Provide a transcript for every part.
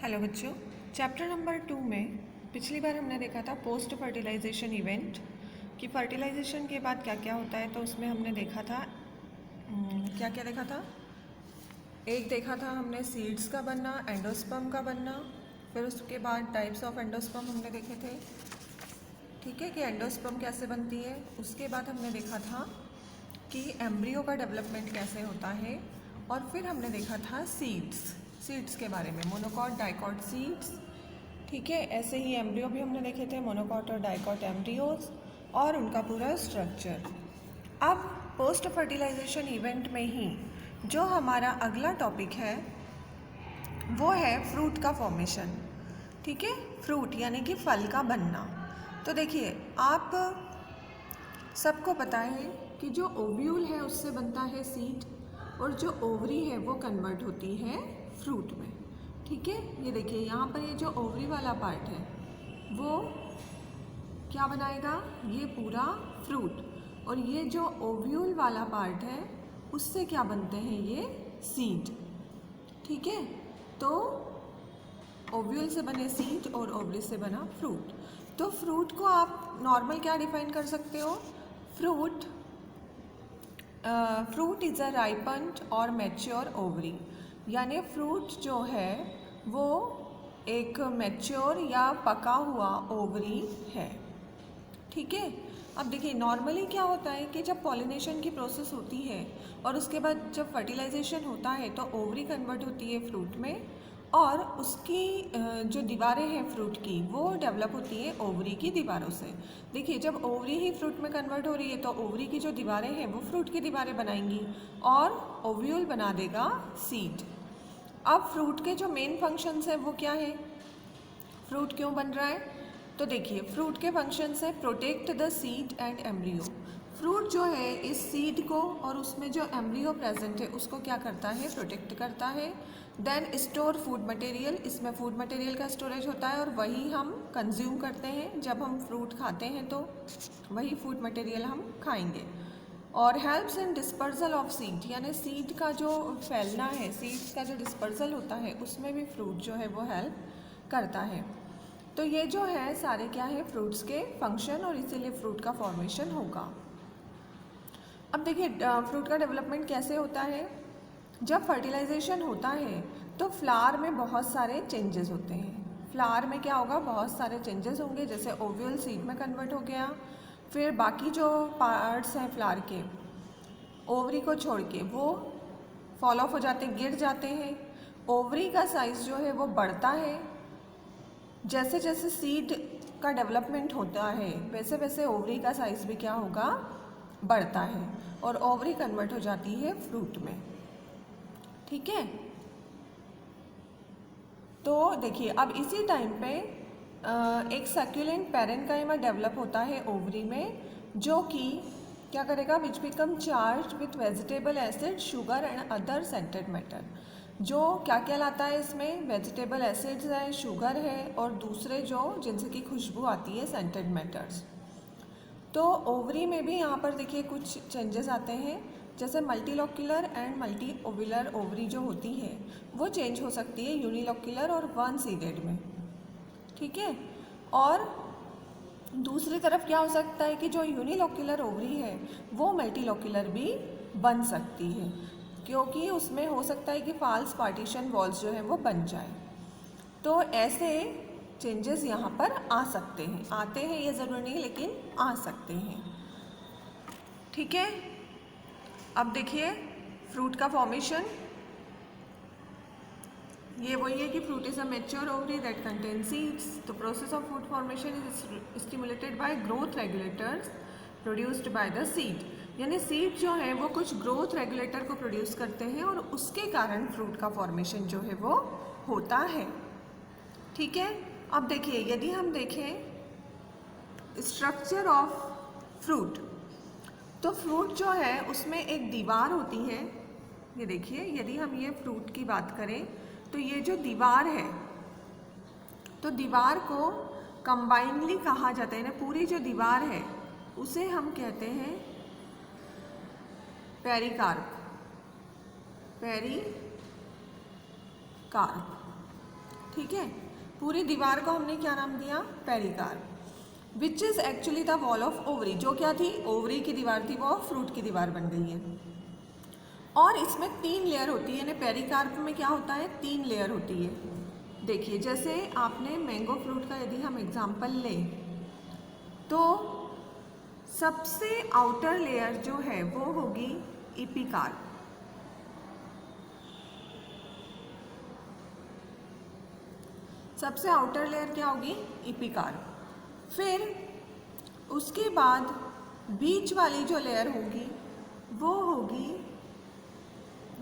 Hello बच्चों, chapter number 2 में पिछली बार हमने देखा था पोस्ट फर्टिलाइजेशन इवेंट कि फर्टिलाइजेशन के बाद क्या क्या होता है। तो उसमें हमने देखा था क्या क्या देखा था। एक देखा था हमने सीड्स का बनना, एंडोस्पर्म का बनना, फिर उसके बाद टाइप्स ऑफ एंडोस्पर्म हमने देखे थे। ठीक है कि एंडोस्पर्म कैसे बनती है। उसके बाद हमने देखा था कि एम्ब्रियो का डेवलपमेंट कैसे होता है। और फिर हमने देखा था सीड्स के बारे में, मोनोकॉट डाइकॉट सीड्स। ठीक है, ऐसे ही एम्ब्रियो भी हमने देखे थे, मोनोकॉट और डाइकॉट एम्ब्रियोज और उनका पूरा स्ट्रक्चर। अब पोस्ट फर्टिलाइजेशन इवेंट में ही जो हमारा अगला टॉपिक है वो है फ्रूट का फॉर्मेशन। ठीक है, फ्रूट यानी कि फल का बनना। तो देखिए, आप सबको पता है कि जो ओव्यूल है उससे बनता है सीड, और जो ओवरी है वो कन्वर्ट होती है फ्रूट में। ठीक है, ये देखिए यहाँ पर ये जो ओवरी वाला पार्ट है वो क्या बनाएगा, ये पूरा फ्रूट। और ये जो ओव्यूल वाला पार्ट है उससे क्या बनते हैं, ये सीड। ठीक है, तो ओव्यूल से बने सीड और ओवरी से बना फ्रूट। तो फ्रूट को आप नॉर्मल क्या डिफाइन कर सकते हो, फ्रूट इज़ अ राइपन्ड और मैच्योर ओवरी। यानी फ्रूट जो है वो एक मैच्योर या पका हुआ ओवरी है। ठीक है, अब देखिए नॉर्मली क्या होता है कि जब पॉलिनेशन की प्रोसेस होती है और उसके बाद जब फर्टिलाइजेशन होता है तो ओवरी कन्वर्ट होती है फ्रूट में, और उसकी जो दीवारें हैं फ्रूट की वो डेवलप होती है ओवरी की दीवारों से। देखिए, जब ओवरी ही फ्रूट में कन्वर्ट हो रही है तो ओवरी की जो दीवारें हैं वो फ्रूट की दीवारें बनाएंगी और ओव्यूल बना देगा सीड। अब फ्रूट के जो मेन फंक्शंस हैं वो क्या है, फ्रूट क्यों बन रहा है, तो देखिए फ्रूट के फंक्शंस है protect the seed and embryo. Fruit जो है इस सीड को और उसमें जो एम्ब्रियो प्रेजेंट है उसको क्या करता है, प्रोटेक्ट करता है। देन स्टोर फूड मटेरियल, इसमें फूड मटेरियल का स्टोरेज होता है और वही हम कंज्यूम करते हैं। जब हम फ्रूट खाते हैं तो वही फूड मटेरियल हम खाएंगे। और helps in dispersal of seed, यानी सीड का जो फैलना है, सीड्स का जो डिस्पर्जल होता है उसमें भी फ्रूट जो है वो हेल्प करता है। तो ये जो है सारे क्या है, फ्रूट्स के फंक्शन, और इसीलिए फ्रूट का फॉर्मेशन होगा। अब देखिए फ्रूट का डेवलपमेंट कैसे होता है। जब फर्टिलाइजेशन होता है तो फ्लावर में बहुत सारे चेंजेस होते हैं। फ्लावर में क्या होगा, बहुत सारे चेंजेस होंगे। जैसे ओव्यूल सीड में कन्वर्ट हो गया, फिर बाकी जो पार्ट्स हैं फ्लावर के ओवरी को छोड़ के वो फॉल ऑफ हो जाते हैं, गिर जाते हैं। ओवरी का साइज़ जो है वो बढ़ता है। जैसे जैसे सीड का डेवलपमेंट होता है वैसे वैसे ओवरी का साइज़ भी क्या होगा, बढ़ता है, और ओवरी कन्वर्ट हो जाती है फ्रूट में। ठीक है, तो देखिए अब इसी टाइम पे एक सक्यूलेंट पैरेन्काइमा डेवलप होता है ओवरी में, जो कि क्या करेगा, विच become charge with vegetable acid, sugar and other scented matter. जो क्या क्या लाता है इसमें, वेजिटेबल एसिड्स है, शुगर है, और दूसरे जो जिनसे की खुशबू आती है, सेंटेड मैटर्स। तो ओवरी में भी यहाँ पर देखिए कुछ चेंजेस आते हैं। जैसे multilocular and multi ovular ovary जो होती है वो चेंज हो सकती है यूनिलोक्यूलर और वन सीडेड में। ठीक है, और दूसरी तरफ क्या हो सकता है कि जो यूनिलोक्यूलर ओवरी है वो मल्टीलोक्यूलर भी बन सकती है, क्योंकि उसमें हो सकता है कि फाल्स पार्टीशन वॉल्स जो है वो बन जाए। तो ऐसे चेंजेस यहाँ पर आ सकते हैं, आते हैं ये ज़रूरी नहीं लेकिन आ सकते हैं। ठीक है, अब देखिए फ्रूट का फॉर्मेशन, ये वही है कि fruit is a mature ovary that contain seeds. The process of food formation is stimulated by growth regulators produced by the seed. यानी सीड जो है वो कुछ ग्रोथ रेगुलेटर को प्रोड्यूस करते हैं और उसके कारण फ्रूट का फॉर्मेशन जो है वो होता है। ठीक है, अब देखिए यदि हम देखें स्ट्रक्चर ऑफ फ्रूट, तो फ्रूट जो है उसमें एक दीवार होती है। ये देखिए, यदि हम ये फ्रूट की बात करें तो ये जो दीवार है, तो दीवार को कंबाइनली कहा जाता है ना, पूरी जो दीवार है उसे हम कहते हैं पेरिकार्प। ठीक है, पूरी दीवार को हमने क्या नाम दिया, pericarp, which is actually the wall of ovary, जो क्या थी, ओवरी की दीवार थी, वो फ्रूट की दीवार बन गई है। और इसमें 3 लेयर होती है, यानी पेरिकार्प में क्या होता है, 3 लेयर होती है। देखिए जैसे आपने मैंगो फ्रूट का यदि हम एग्जाम्पल लें तो सबसे आउटर लेयर जो है वो होगी एपिकार्प, सबसे आउटर लेयर क्या होगी, एपिकार्प। फिर उसके बाद बीच वाली जो लेयर होगी वो होगी,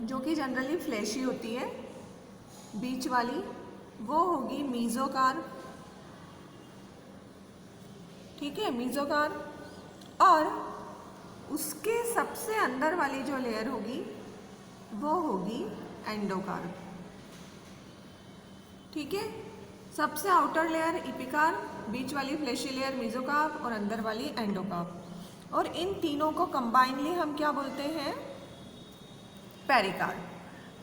जो कि जनरली फ्लैशी होती है, बीच वाली वो होगी मीजोकार्प, ठीक है, मीजोकार्प। और उसके सबसे अंदर वाली जो लेयर होगी वो होगी एंडोकार्प, ठीक है। सबसे आउटर लेयर एपिकार्प, बीच वाली फ्लैशी लेयर मीजोकार्प और अंदर वाली एंडोकार्प। और इन तीनों को कंबाइनली हम क्या बोलते हैं, पेरिकार्प,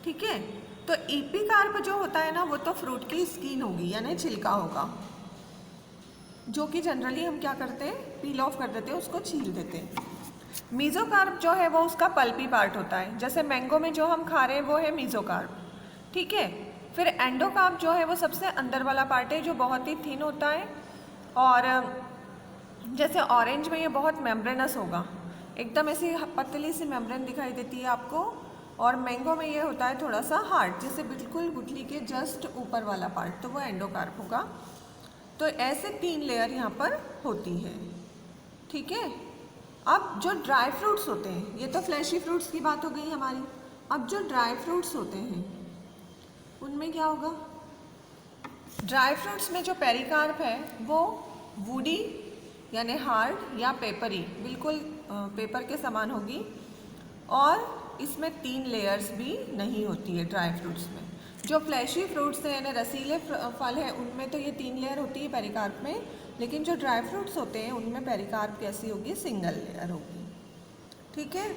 ठीक है। तो एपिकार्प जो होता है ना वो तो फ्रूट की स्किन होगी, यानी छिलका होगा, जो कि जनरली हम क्या करते हैं, पील ऑफ कर देते हैं, उसको छील देते हैं। मीजोकार्प जो है वो उसका पल्पी पार्ट होता है, जैसे मैंगो में जो हम खा रहे हैं वो है मीजोकार्प, ठीक है। फिर एंडोकार्प जो है वो सबसे अंदर वाला पार्ट है, जो बहुत ही थिन होता है, और जैसे ऑरेंज में ये बहुत मेम्ब्रेनस होगा, एकदम ऐसी पतली सी मेम्ब्रेन दिखाई देती है आपको, और मैंगो में ये होता है थोड़ा सा हार्ड, जैसे बिल्कुल गुठली के जस्ट ऊपर वाला पार्ट, तो वो एंडोकार्प होगा। तो ऐसे 3 लेयर यहाँ पर होती है, ठीक है। अब जो ड्राई फ्रूट्स होते हैं, ये तो फ्लैशी फ्रूट्स की बात हो गई हमारी, अब जो ड्राई फ्रूट्स होते हैं उनमें क्या होगा, ड्राई फ्रूट्स में जो पेरिकार्प है वो वुडी यानी हार्ड या पेपरी, बिल्कुल पेपर के समान होगी, और इसमें 3 लेयर्स भी नहीं होती है ड्राई फ्रूट्स में। जो फ्लैशी फ्रूट्स हैं यानी रसीले फल हैं उनमें तो ये 3 लेयर होती है पेरिकार्प में, लेकिन जो ड्राई फ्रूट्स होते हैं उनमें पेरिकार्प कैसी होगी, सिंगल लेयर होगी, ठीक है।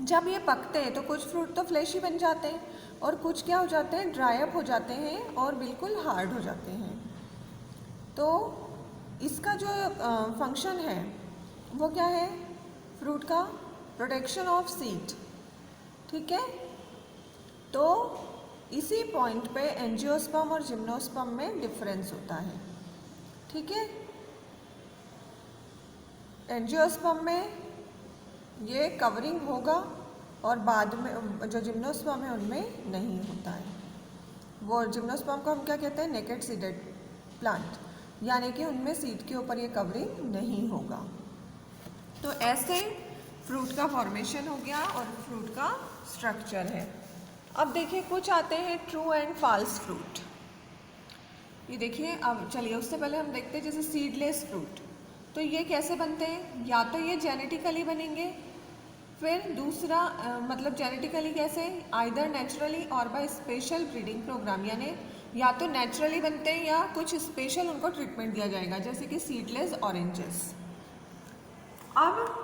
जब ये पकते हैं तो कुछ फ्रूट तो फ्लैशी बन जाते हैं और कुछ क्या हो जाते हैं, ड्राई अप हो जाते हैं और बिल्कुल हार्ड हो जाते हैं। तो इसका जो फंक्शन है वो क्या है, फ्रूट का प्रोटेक्शन ऑफ सीड, ठीक है। तो इसी पॉइंट पे एंजियोस्पर्म और जिम्नोस्पर्म में डिफरेंस होता है, ठीक है। एंजियोस्पर्म में ये कवरिंग होगा और बाद में जो जिम्नोस्पर्म है उनमें नहीं होता है। वो जिम्नोस्पर्म को हम क्या कहते हैं, नेकेड सीडेड प्लांट, यानी कि उनमें सीड के ऊपर ये कवरिंग नहीं होगा। तो ऐसे फ्रूट का फॉर्मेशन हो गया और फ्रूट का स्ट्रक्चर है। अब देखिए कुछ आते हैं ट्रू एंड फॉल्स फ्रूट। ये देखिए, अब चलिए उससे पहले हम देखते हैं जैसे सीडलेस फ्रूट, तो ये कैसे बनते हैं, या तो ये जेनेटिकली बनेंगे, फिर दूसरा मतलब जेनेटिकली कैसे, आइदर नेचुरली और बाय स्पेशल ब्रीडिंग प्रोग्राम, यानी या तो नेचुरली बनते हैं या कुछ स्पेशल उनको ट्रीटमेंट दिया जाएगा, जैसे कि सीडलेस ऑरेंजेस। अब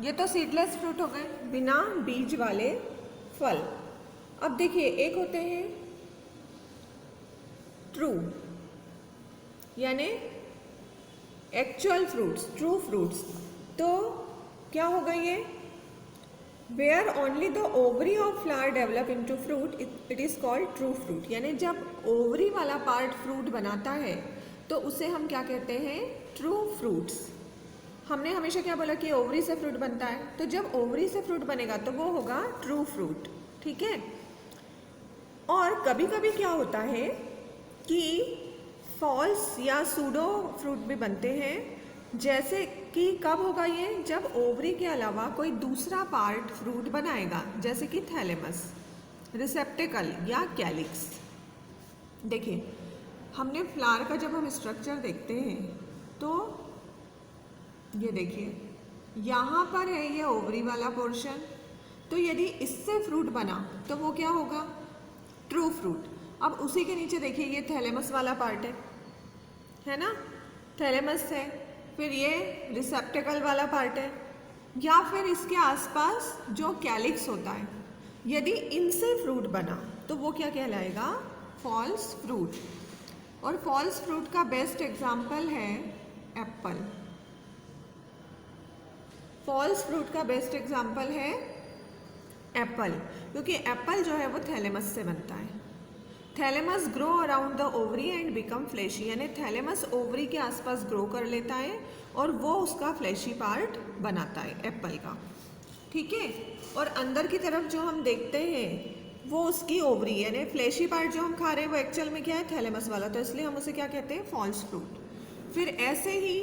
ये तो सीडलेस फ्रूट हो गए, बिना बीज वाले फल। अब देखिए एक होते हैं ट्रू यानी एक्चुअल फ्रूट्स, ट्रू फ्रूट्स। तो क्या होगा ये, where only the ovary of flower develop into fruit it is called true fruit, यानी जब ओवरी वाला पार्ट फ्रूट बनाता है तो उसे हम क्या कहते हैं, ट्रू फ्रूट्स। हमने हमेशा क्या बोला कि ओवरी से फ्रूट बनता है, तो जब ओवरी से फ्रूट बनेगा तो वो होगा ट्रू फ्रूट, ठीक है। और कभी कभी क्या होता है कि फॉल्स या सूडो फ्रूट भी बनते हैं, जैसे कि कब होगा ये, जब ओवरी के अलावा कोई दूसरा पार्ट फ्रूट बनाएगा, जैसे कि थैलेमस, रिसेप्टेकल या कैलिक्स। देखिए हमने फ्लावर का जब हम स्ट्रक्चर देखते हैं तो ये देखिए यहाँ पर है ये ओवरी वाला पोर्शन, तो यदि इससे फ्रूट बना तो वो क्या होगा, ट्रू फ्रूट। अब उसी के नीचे देखिए ये थैलेमस वाला पार्ट है ना, थैलेमस है, फिर ये रिसेप्टेकल वाला पार्ट है, या फिर इसके आसपास जो कैलिक्स होता है, यदि इनसे फ्रूट बना तो वो क्या कहलाएगा, फॉल्स फ्रूट। और फॉल्स फ्रूट का बेस्ट एग्जाम्पल है एप्पल। फॉल्स फ्रूट का बेस्ट एग्जाम्पल है एप्पल, क्योंकि एप्पल जो है वो थैलेमस से बनता है। Thalamus grow around the ovary and become fleshy, यानी थैलेमस ओवरी के आसपास ग्रो कर लेता है और वो उसका फ्लैशी पार्ट बनाता है एप्पल का, ठीक है। और अंदर की तरफ जो हम देखते हैं वो उसकी ओवरी, यानी फ्लैशी पार्ट जो हम खा रहे हैं वो एक्चुअल में क्या है, थैलेमस वाला, तो इसलिए हम उसे क्या कहते हैं, फॉल्स फ्रूट। फिर ऐसे ही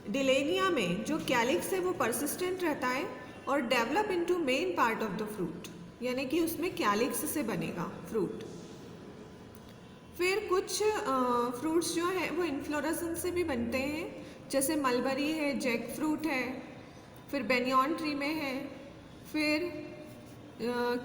डिलेनिया में जो कैलिक्स है वो परसिस्टेंट रहता है और develop into main part of the fruit, यानी कि उसमें कैलिक्स से बनेगा फ्रूट। फिर कुछ फ्रूट्स जो है वो इन्फ्लोरेसेंस से भी बनते हैं, जैसे मलबरी है, जैक फ्रूट है, फिर बेनियन ट्री में है, फिर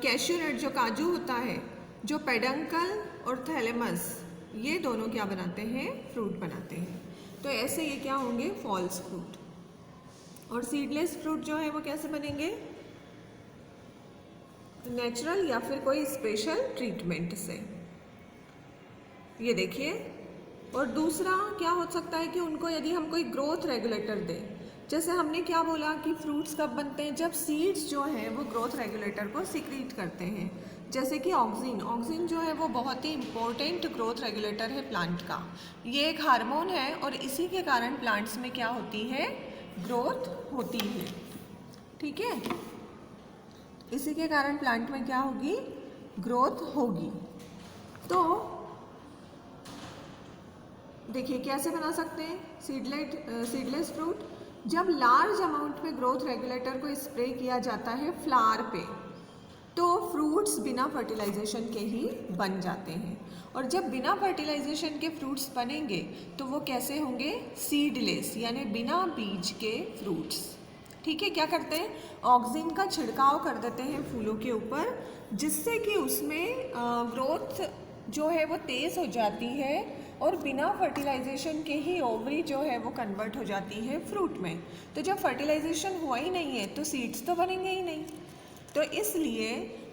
कैश्यू नट जो काजू होता है, जो पेडंकल और थैलेमस, ये दोनों क्या बनाते हैं, फ्रूट बनाते हैं। तो ऐसे ये क्या होंगे, फॉल्स फ्रूट। और सीडलेस फ्रूट जो है वो कैसे बनेंगे, नेचुरल या फिर कोई स्पेशल ट्रीटमेंट से। ये देखिए। और दूसरा क्या हो सकता है कि उनको यदि हम कोई ग्रोथ रेगुलेटर दें, जैसे हमने क्या बोला कि फ्रूट्स कब बनते हैं, जब सीड्स जो हैं वो ग्रोथ रेगुलेटर को सीक्रेट करते हैं, जैसे कि ऑक्सिन। ऑक्सिन जो है वो बहुत ही इम्पोर्टेंट ग्रोथ रेगुलेटर है प्लांट का। ये एक हार्मोन है और इसी के कारण प्लांट्स में क्या होती है, ग्रोथ होती है, ठीक है। इसी के कारण प्लांट में क्या होगी, ग्रोथ होगी। तो देखिए कैसे बना सकते हैं सीडलेस फ्रूट। जब लार्ज अमाउंट में ग्रोथ रेगुलेटर को स्प्रे किया जाता है फ्लावर पे, तो फ्रूट्स बिना फर्टिलाइजेशन के ही बन जाते हैं। और जब बिना फर्टिलाइजेशन के फ्रूट्स बनेंगे तो वो कैसे होंगे, सीडलेस, यानी बिना बीज के फ्रूट्स, ठीक है। क्या करते हैं, ऑक्सिन का छिड़काव कर देते हैं फूलों के ऊपर, जिससे कि उसमें ग्रोथ जो है वो तेज़ हो जाती है और बिना फर्टिलाइजेशन के ही ओवरी जो है वो कन्वर्ट हो जाती है फ्रूट में। तो जब फर्टिलाइजेशन हुआ ही नहीं है तो सीड्स तो बनेंगे ही नहीं, तो इसलिए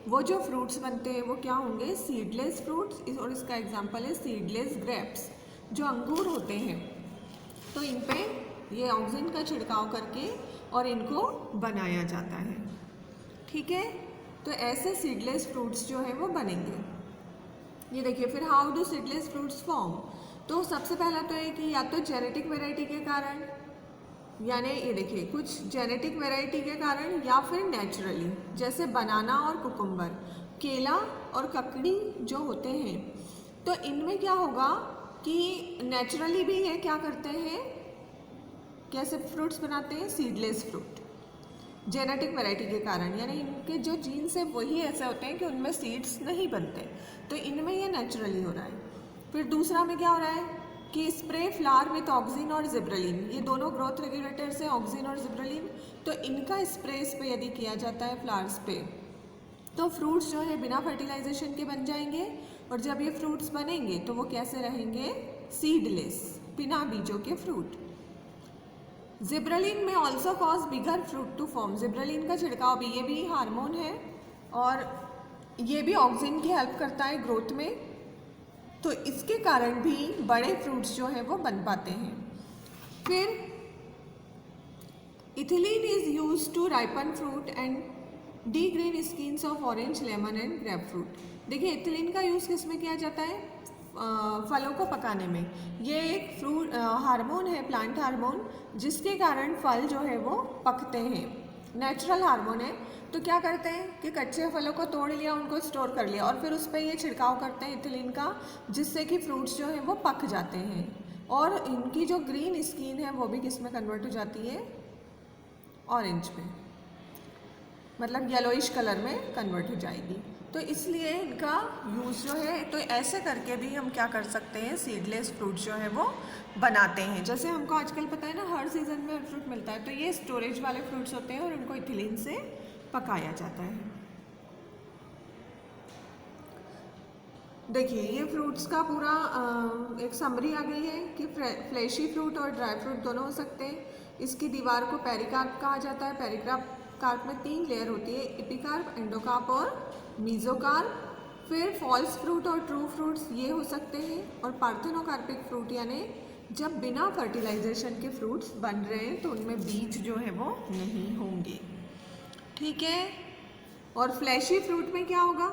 वो जो फ्रूट्स बनते हैं वो क्या होंगे, सीडलेस फ्रूट्स। और इसका एग्जांपल है सीडलेस ग्रेप्स, जो अंगूर होते हैं। तो इन पे ये ऑक्सिन का छिड़काव करके और इनको बनाया जाता है, ठीक है। तो ऐसे सीडलेस फ्रूट्स जो है वो बनेंगे। ये देखिए, फिर how do seedless fruits form. तो सबसे पहला तो है कि या तो जेनेटिक वैरायटी के कारण, यानी ये देखिए कुछ जेनेटिक वैरायटी के कारण, या फिर नेचुरली, जैसे बनाना और कुकुम्बर, केला और ककड़ी जो होते हैं, तो इनमें क्या होगा कि नेचुरली भी ये क्या करते हैं, कैसे फ्रूट्स बनाते हैं, सीडलेस फ्रूट। जेनेटिक वैरायटी के कारण, यानी इनके जो जीन्स है वही ऐसे होते हैं कि उनमें सीड्स नहीं बनते, तो इनमें ये नेचुरली हो रहा है। फिर दूसरा में क्या हो रहा है कि स्प्रे फ्लावर विथ ऑक्सिन और जिब्रेलिन, ये दोनों ग्रोथ रेगुलेटर्स हैं, ऑक्सिन और जिब्रेलिन। तो इनका स्प्रे इस पे यदि किया जाता है फ्लावर्स पे, तो फ्रूट्स जो है बिना फर्टिलाइजेशन के बन जाएंगे। और जब ये फ्रूट्स बनेंगे तो वो कैसे रहेंगे, सीडलेस, बिना बीजों के fruit. Gibberellin may also cause bigger fruit to form, gibberellin का छिड़काव भी, ये भी हार्मोन है और ये भी ऑक्सिन की हेल्प करता है ग्रोथ में, तो इसके कारण भी बड़े फ्रूट्स जो है वो बन पाते हैं। फिर ethylene is use to ripen fruit and the green skins of orange, lemon and grapefruit. देखिए इथिलीन का यूज़ किस में किया जाता है, फलों को पकाने में। ये एक फ्रूट हार्मोन है, प्लांट हार्मोन, जिसके कारण फल जो है वो पकते हैं, नेचुरल हार्मोन है। तो क्या करते हैं कि कच्चे फलों को तोड़ लिया, उनको स्टोर कर लिया और फिर उस पर ये छिड़काव करते हैं इथिलीन का, जिससे कि फ्रूट्स जो हैं वो पक जाते हैं और इनकी जो ग्रीन स्किन है वो भी किस में कन्वर्ट हो जाती है, ऑरेंज में, मतलब येलोइश कलर में कन्वर्ट हो जाएगी। तो इसलिए इनका यूज़ जो है, तो ऐसे करके भी हम क्या कर सकते हैं, सीडलेस फ्रूट जो है वो बनाते हैं। जैसे हमको आजकल पता है ना, हर सीज़न में हर फ्रूट मिलता है, तो ये स्टोरेज वाले फ्रूट्स होते हैं और इनको इथिलीन से पकाया जाता है। देखिए ये फ्रूट्स का पूरा एक समरी आ गई है कि फ्लैशी फ्रूट और ड्राई फ्रूट दोनों हो सकते हैं। इसकी दीवार को पेरिकार्प कहा जाता है। पेरिकार्प में 3 लेयर होती है, एपिकार्प, एंडोकार्प और मीजोकार्प। फिर फॉल्स फ्रूट और ट्रू फ्रूट्स ये हो सकते हैं, और पार्थेनोकार्पिक फ्रूट यानी जब बिना फर्टिलाइजेशन के फ्रूट्स बन रहे हैं तो उनमें बीज जो है वो नहीं होंगे। ठीक है। और फ्लैशी फ्रूट में क्या होगा,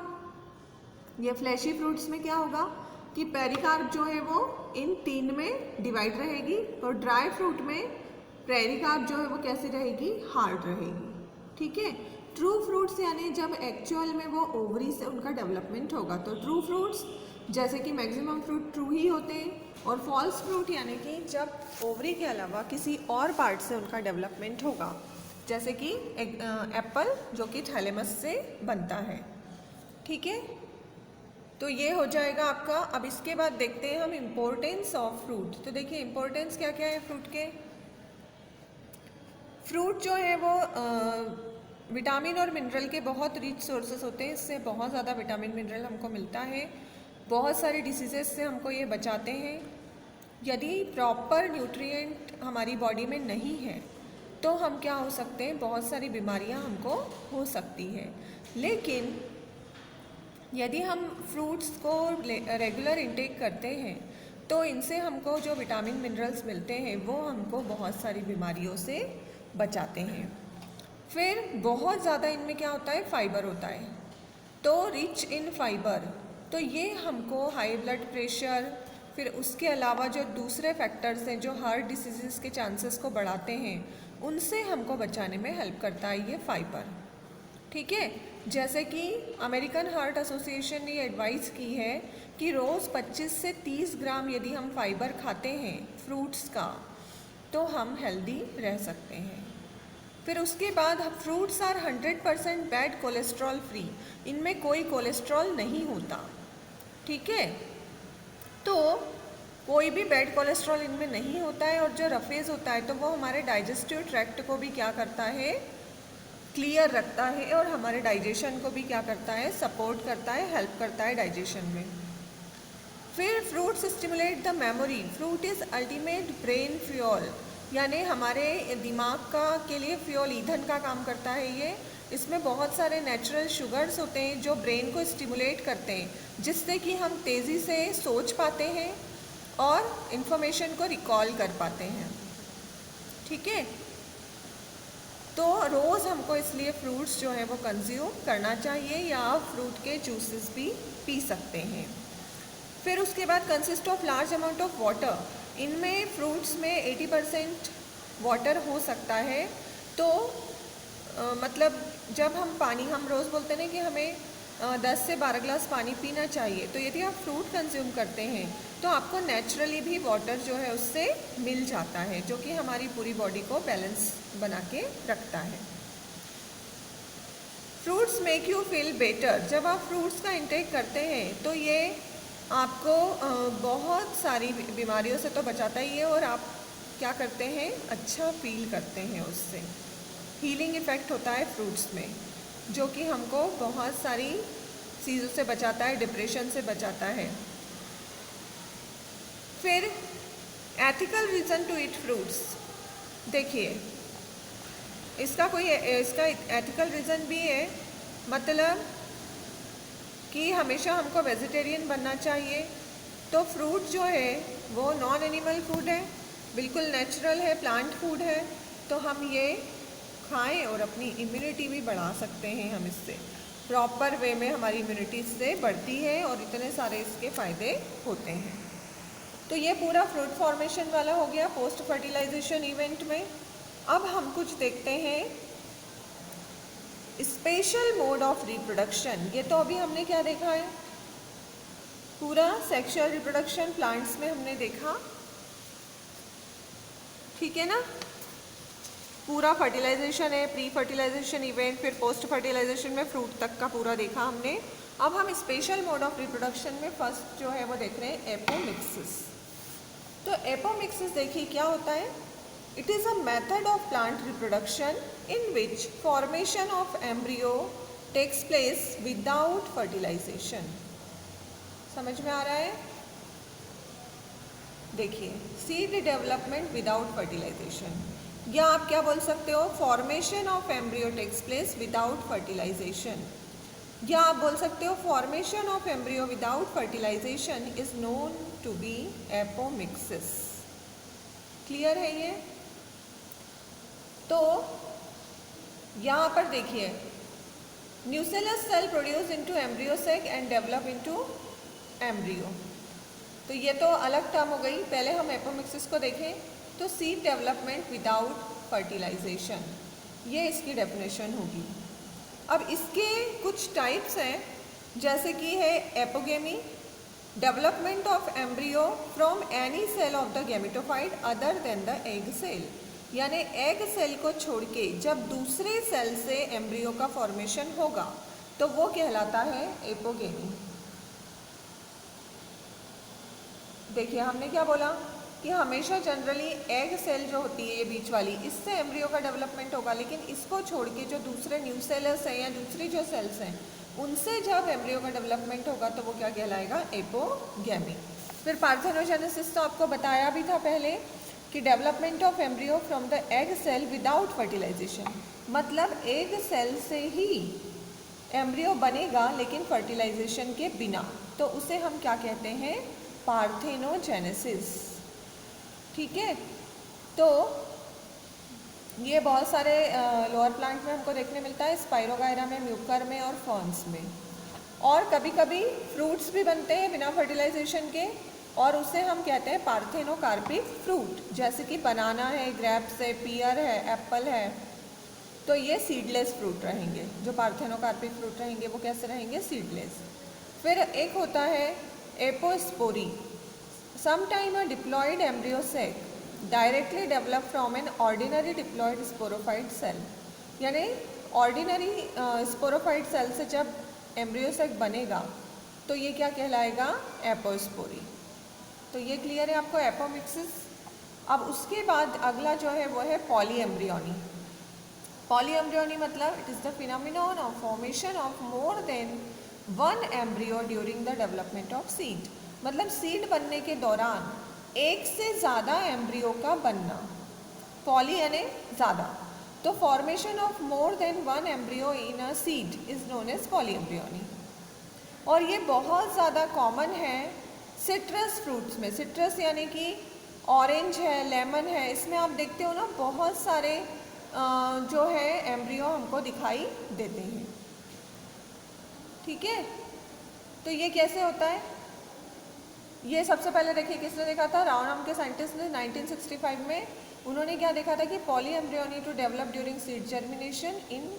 ये फ्लैशी फ्रूट्स में क्या होगा कि पेरिकार्प जो है वो इन 3 में डिवाइड रहेगी, और ड्राई फ्रूट में पेरिकार्प जो है वो कैसे रहेगी, हार्ड रहेगी। ठीक है। ट्रू फ्रूट्स यानी जब एक्चुअल में वो ओवरी से उनका डेवलपमेंट होगा, तो ट्रू फ्रूट्स जैसे कि मैक्सिमम फ्रूट ट्रू ही होते हैं, और फॉल्स फ्रूट यानी कि जब ओवरी के अलावा किसी और पार्ट से उनका डेवलपमेंट होगा, जैसे कि एप्पल जो कि थैलेमस से बनता है। ठीक है। तो ये हो जाएगा आपका। अब इसके बाद देखते हैं हम इम्पोर्टेंस ऑफ फ्रूट। तो देखिए इम्पोर्टेंस क्या क्या है फ्रूट के। फ्रूट जो है वो विटामिन और मिनरल के बहुत रिच सोर्सेस होते हैं, इससे बहुत ज़्यादा विटामिन मिनरल हमको मिलता है, बहुत सारी डिसीजेस से हमको ये बचाते हैं। यदि प्रॉपर न्यूट्रिएंट हमारी बॉडी में नहीं है तो हम क्या हो सकते हैं, बहुत सारी बीमारियां हमको हो सकती है। लेकिन यदि हम फ्रूट्स को रेगुलर इंटेक करते हैं तो इनसे हमको जो विटामिन मिनरल्स मिलते हैं वो हमको बहुत सारी बीमारियों से बचाते हैं। फिर बहुत ज़्यादा इनमें क्या होता है, फाइबर होता है, तो रिच इन फाइबर, तो ये हमको हाई ब्लड प्रेशर, फिर उसके अलावा जो दूसरे फैक्टर्स हैं जो हार्ट डिसीज़ के चांसेस को बढ़ाते हैं, उनसे हमको बचाने में हेल्प करता है ये फाइबर। ठीक है। जैसे कि अमेरिकन हार्ट एसोसिएशन ने एडवाइस की है कि रोज़ 25 से 30 ग्राम यदि हम फाइबर खाते हैं फ्रूट्स का तो हम हेल्दी रह सकते हैं। फिर उसके बाद fruits are 100% bad cholesterol free, इनमें कोई कोलेस्ट्रॉल नहीं होता। ठीक है। तो कोई भी बैड कोलेस्ट्रॉल इनमें नहीं होता है, और जो रफेज होता है तो वो हमारे डाइजेस्टिव ट्रैक्ट को भी क्या करता है, क्लियर रखता है, और हमारे डाइजेशन को भी क्या करता है, सपोर्ट करता है, हेल्प करता है डाइजेशन में। फिर fruits stimulate the memory, fruit is ultimate brain fuel, यानी हमारे दिमाग का के लिए फ्यूल, ईंधन का काम करता है ये। इसमें बहुत सारे नेचुरल शुगर्स होते हैं जो ब्रेन को स्टिमुलेट करते हैं, जिससे कि हम तेज़ी से सोच पाते हैं और इन्फॉर्मेशन को रिकॉल कर पाते हैं। ठीक है। तो रोज़ हमको इसलिए फ्रूट्स जो है वो कंज्यूम करना चाहिए, या फ्रूट के जूसेस भी पी सकते हैं। फिर उसके बाद consist of large amount of water, इनमें फ्रूट्स में 80% वाटर हो सकता है। तो मतलब जब हम रोज़ बोलते हैं कि हमें 10 से 12 ग्लास पानी पीना चाहिए, तो यदि आप फ्रूट कंज्यूम करते हैं तो आपको नेचुरली भी वाटर जो है उससे मिल जाता है, जो कि हमारी पूरी बॉडी को बैलेंस बना के रखता है। Fruits make you feel better, जब आप फ्रूट्स का इंटेक करते हैं तो ये आपको बहुत सारी बीमारियों से तो बचाता ही है, और आप क्या करते हैं, अच्छा फील करते हैं उससे। हीलिंग इफ़ेक्ट होता है फ्रूट्स में, जो कि हमको बहुत सारी चीज़ों से बचाता है, डिप्रेशन से बचाता है। फिर ethical reason to eat fruits, देखिए इसका एथिकल रीज़न भी है, मतलब कि हमेशा हमको वेजिटेरियन बनना चाहिए। तो फ्रूट जो है वो नॉन एनिमल फूड है, बिल्कुल नेचुरल है, प्लांट फूड है, तो हम ये खाएं और अपनी इम्यूनिटी भी बढ़ा सकते हैं। हम इससे प्रॉपर वे में हमारी इम्यूनिटी इससे बढ़ती है, और इतने सारे इसके फ़ायदे होते हैं। तो ये पूरा फ्रूट फॉर्मेशन वाला हो गया पोस्ट फर्टिलाइजेशन इवेंट में। अब हम कुछ देखते हैं स्पेशल मोड ऑफ रिप्रोडक्शन। ये तो अभी हमने क्या देखा है, पूरा सेक्सुअल रिप्रोडक्शन प्लांट्स में हमने देखा, ठीक है ना। पूरा फर्टिलाइजेशन है, प्री फर्टिलाइजेशन इवेंट, फिर पोस्ट फर्टिलाइजेशन में फ्रूट तक का पूरा देखा हमने। अब हम स्पेशल मोड ऑफ रिप्रोडक्शन में फर्स्ट जो है वो देख रहे हैं एपोमिक्सिस। तो एपोमिक्सिस देखिए क्या होता है, it is a method of plant reproduction in which formation of embryo takes place without fertilisation. समझ में आ रहा है, देखिए सीड डेवलपमेंट विदाउट फर्टिलाइजेशन, या आप क्या बोल सकते हो, formation of embryo takes place without fertilization. या आप बोल सकते हो formation of embryo without fertilization is known to be apomixis. Clear है ये? तो यहाँ पर देखिए, nucellus cell produce into embryo sac and develop into embryo. तो ये तो अलग टर्म हो गई। पहले हम एपोमिक्सिस को देखें तो सीड डेवलपमेंट विदाउट फर्टिलाइजेशन, ये इसकी डेफिनेशन होगी। अब इसके कुछ टाइप्स हैं, जैसे कि है apogamy, development of embryo from any cell of the gametophyte other than the egg cell, यानी एग सेल को छोड़ के जब दूसरे सेल से एम्ब्रियो का फॉर्मेशन होगा तो वो कहलाता है एपोगेमी। देखिए हमने क्या बोला कि हमेशा जनरली एग सेल जो होती है ये बीच वाली, इससे एम्ब्रियो का डेवलपमेंट होगा, लेकिन इसको छोड़ के जो दूसरे न्यूसेलस हैं या दूसरी जो सेल्स हैं उनसे जब एम्ब्रियो का डेवलपमेंट होगा तो वो क्या कहलाएगा? एपोगेमी। फिर पार्थेनोजेनेसिस तो आपको बताया भी था पहले कि development of embryo from the egg cell without fertilization, मतलब एग सेल से ही एम्ब्रियो बनेगा लेकिन फर्टिलाइजेशन के बिना, तो उसे हम क्या कहते हैं? पार्थेनोजेनेसिस। ठीक है, तो ये बहुत सारे लोअर प्लांट में हमको देखने मिलता है, स्पाइरोगायरा में, म्यूकर में और फर्न्स में। और कभी कभी फ्रूट्स भी बनते हैं बिना फर्टिलाइजेशन के, और उसे हम कहते हैं पार्थेनोकार्पिक फ्रूट, जैसे कि बनाना है, ग्रेप्स है, पियर है, एप्पल है। तो ये सीडलेस फ्रूट रहेंगे। जो पार्थेनोकार्पिक फ्रूट रहेंगे वो कैसे रहेंगे? सीडलेस। फिर एक होता है apospory, sometime a diploid embryo sac directly develop from an ordinary diploid sporophyte cell, यानी ऑर्डिनरी स्पोरोफाइट सेल से जब एम्ब्रियो सैक बनेगा तो ये क्या कहलाएगा? एपोस्पोरी। तो ये क्लियर है आपको एपोमिक्सिस। अब उसके बाद अगला जो है वो है पॉलीएम्ब्रियोनी। पॉलीएम्ब्रियोनी मतलब it is the phenomenon of formation of more than one embryo during the development of seed, मतलब सीड बनने के दौरान एक से ज़्यादा एम्ब्रियो का बनना। पॉली यानी ज़्यादा, तो formation of more than one embryo in a seed is known as polyembryony. और ये बहुत ज़्यादा कॉमन है सिट्रस फ्रूट्स में। सिट्रस यानी कि ऑरेंज है, लेमन है, इसमें आप देखते हो ना बहुत सारे जो है एम्ब्रियो हमको दिखाई देते हैं। ठीक है, तो ये कैसे होता है? ये सबसे पहले देखिए किसने देखा था? राव नाम के साइंटिस्ट ने 1965 में। उन्होंने क्या देखा था कि polyembryony to develop during seed germination in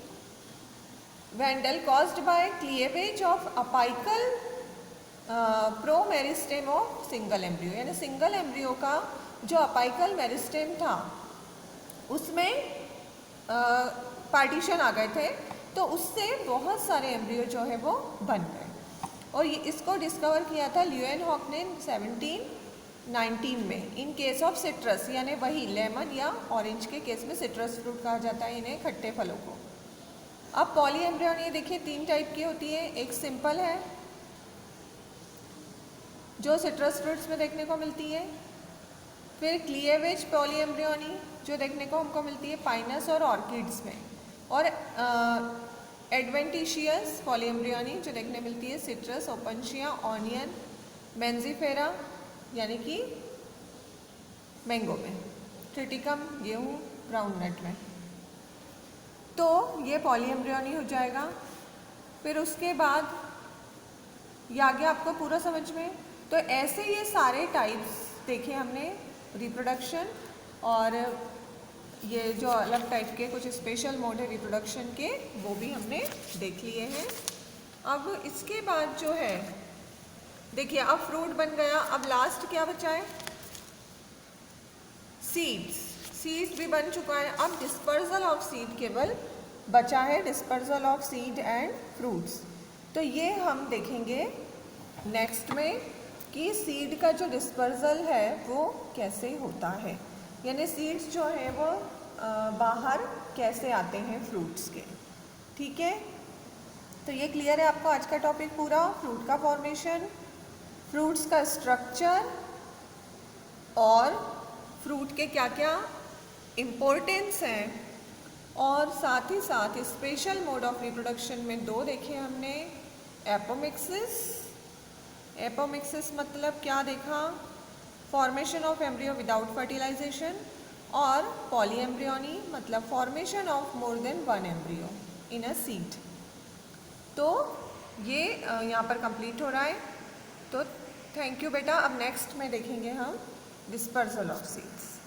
वेंडल caused by cleavage of apical promeristem of single embryo, यानी सिंगल एम्ब्रियो का जो अपाइकल मेरिस्टेम था उसमें पार्टीशन आ गए थे, तो उससे बहुत सारे एम्ब्रियो जो है वो बन गए। और ये इसको डिस्कवर किया था ल्यूएनहॉक ने 1719 में इन केस ऑफ सिट्रस, यानी वही लेमन या ऑरेंज के केस में सिट्रस फ्रूट कहा जाता है इन्हें, खट्टे फलों को। अब पॉलीएम्ब्रियोनी देखिए 3 टाइप की होती है। एक सिंपल है जो सिट्रस फ्रूट्स में देखने को मिलती है, फिर क्लीवेज पॉलीएम्ब्रियोनी जो देखने को हमको मिलती है पाइनस और ऑर्किड्स में, और एडवेंटिशियस पॉलीएम्ब्रियोनी जो देखने मिलती है सिट्रस, ओपनशिया, ऑनियन, मेंजीफेरा यानी कि मैंगो में, ट्रिटिकम गेहूँ, ग्राउंडनट में। तो ये पॉलीएम्ब्रियोनी हो जाएगा। फिर उसके बाद ये आ गया आपको पूरा समझ में। तो ऐसे ये सारे टाइप्स देखे हमने रिप्रोडक्शन, और ये जो अलग टाइप के कुछ स्पेशल मोड है रिप्रोडक्शन के वो भी हमने देख लिए हैं। अब इसके बाद जो है देखिए, अब फ्रूट बन गया, अब लास्ट क्या बचा है? सीड्स भी बन चुका है। अब डिस्पर्सल ऑफ सीड केवल बचा है, dispersal of seed and fruits. तो ये हम देखेंगे नेक्स्ट में कि सीड का जो डिस्पर्सल है वो कैसे होता है, यानी सीड्स जो है वो बाहर कैसे आते हैं फ्रूट्स के। ठीक है, तो ये क्लियर है आपको आज का टॉपिक पूरा, फ्रूट का फॉर्मेशन, फ्रूट्स का स्ट्रक्चर और फ्रूट के क्या क्या इम्पोर्टेंस हैं, और साथ ही साथ स्पेशल मोड ऑफ रिप्रोडक्शन में दो देखे हमने, एपोमिक्सिस। एपोमिक्सिस मतलब क्या देखा, formation of embryo without fertilization, और पॉलीएम्ब्रियोनी मतलब formation of more than one embryo in a seed. तो ये यहाँ पर कंप्लीट हो रहा है। तो थैंक यू बेटा। अब नेक्स्ट में देखेंगे हम डिस्पर्सल ऑफ सीड्स।